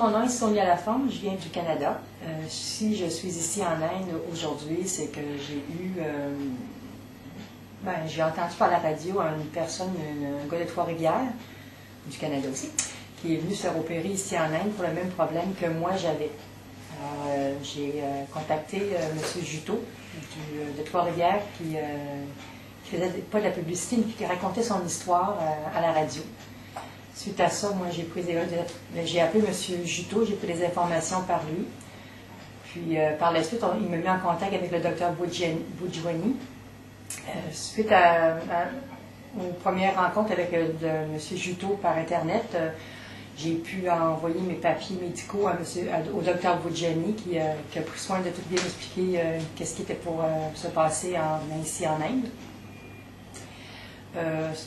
mon nom est Sonia Lafont, je viens du Canada. Si je suis ici en Inde aujourd'hui, c'est que j'ai entendu par la radio une personne, un gars de Trois-Rivières, du Canada aussi, qui est venu se faire opérer ici en Inde pour le même problème que moi j'avais. Alors, j'ai contacté M. Juteau de Trois-Rivières qui faisait pas de la publicité, mais qui racontait son histoire à la radio. Suite à ça, moi, j'ai appelé M. Juteau, j'ai pris des informations par lui. Puis, par la suite, il m'a mis en contact avec le Dr Boudjwani. Suite aux premières rencontres avec M. Juteau par Internet, j'ai pu envoyer mes papiers médicaux au Dr Boudjwani qui a pris soin de tout bien expliquer qu'est-ce qui était pour se passer ici en Inde.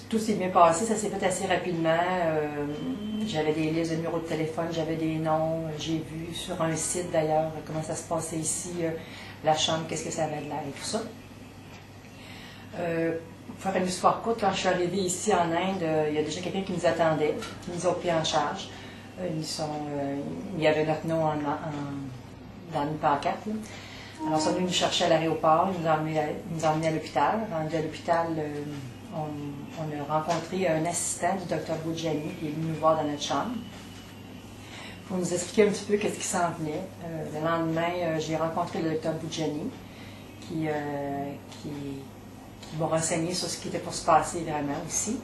Tout s'est bien passé, ça s'est fait assez rapidement. J'avais des listes de numéros de téléphone, j'avais des noms. J'ai vu sur un site d'ailleurs comment ça se passait ici, la chambre, qu'est-ce que ça avait de l'air et tout ça. Pour faire une histoire courte, quand je suis arrivée ici en Inde, il y a déjà quelqu'un qui nous attendait, qui nous a pris en charge. Il y avait notre nom dans une pancarte. Alors, ils sont venus nous chercher à l'aéroport, ils nous ont emmenés à l'hôpital. Rendu à l'hôpital, on a rencontré un assistant du Dr Boudjwani qui est venu nous voir dans notre chambre pour nous expliquer un petit peu qu'est-ce qui s'en venait. Le lendemain, j'ai rencontré le Dr Boudjwani qui m'a renseigné sur ce qui était pour se passer vraiment aussi.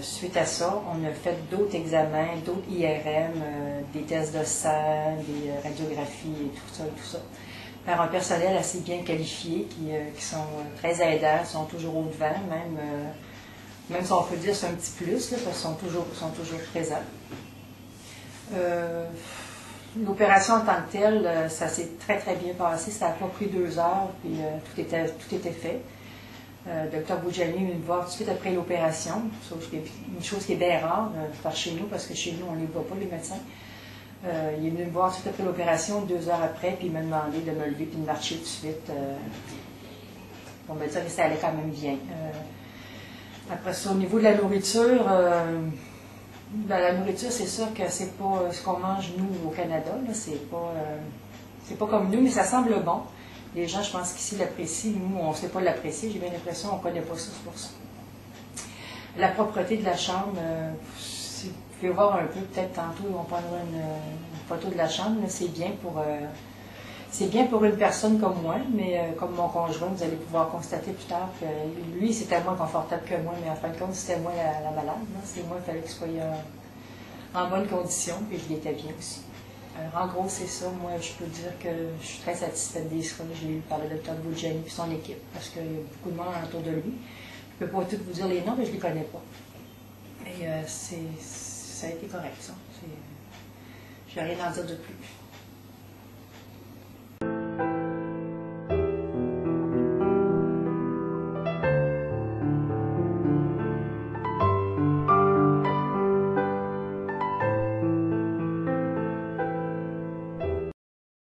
Suite à ça, on a fait d'autres examens, d'autres IRM, des tests de sang, des radiographies et tout ça. Par un personnel assez bien qualifié, qui sont très aidants, sont toujours au devant, même si on peut dire c'est un petit plus, là, parce qu'ils sont toujours présents. L'opération en tant que telle, ça s'est très très bien passé, ça n'a pas pris 2 heures, puis tout était fait. Dr Boudjwani est venu me voir tout de suite après l'opération, une chose qui est bien rare par chez nous, parce que chez nous on ne les voit pas, les médecins. Il est venu me voir tout après l'opération, 2 heures après, puis il m'a demandé de me lever et de marcher tout de suite pour me dire que ça allait quand même bien. Après ça, au niveau de la nourriture, la nourriture, c'est sûr que c'est pas ce qu'on mange nous au Canada, c'est pas comme nous, mais ça semble bon. Les gens, je pense qu'ici l'apprécient, nous, on ne sait pas l'apprécier, j'ai bien l'impression qu'on ne connaît pas ça, c'est pour ça. La propreté de la chambre, si vous pouvez voir un peu, peut-être tantôt, on prendra une photo de la chambre, c'est bien pour une personne comme moi, mais comme mon conjoint, vous allez pouvoir constater plus tard que lui, c'était moins confortable que moi, mais en fin de compte, c'était moi la malade. C'est moi, il fallait que je sois en bonne condition, puis je l'étais bien aussi. Alors, en gros, c'est ça. Moi, je peux dire que je suis très satisfaite des soins que j'ai eu par le Dr Boudjwani et son équipe, parce qu'il y a beaucoup de monde autour de lui. Je ne peux pas tout vous dire les noms, mais je ne les connais pas. Et ça a été correct, ça. Je n'ai rien à dire de plus.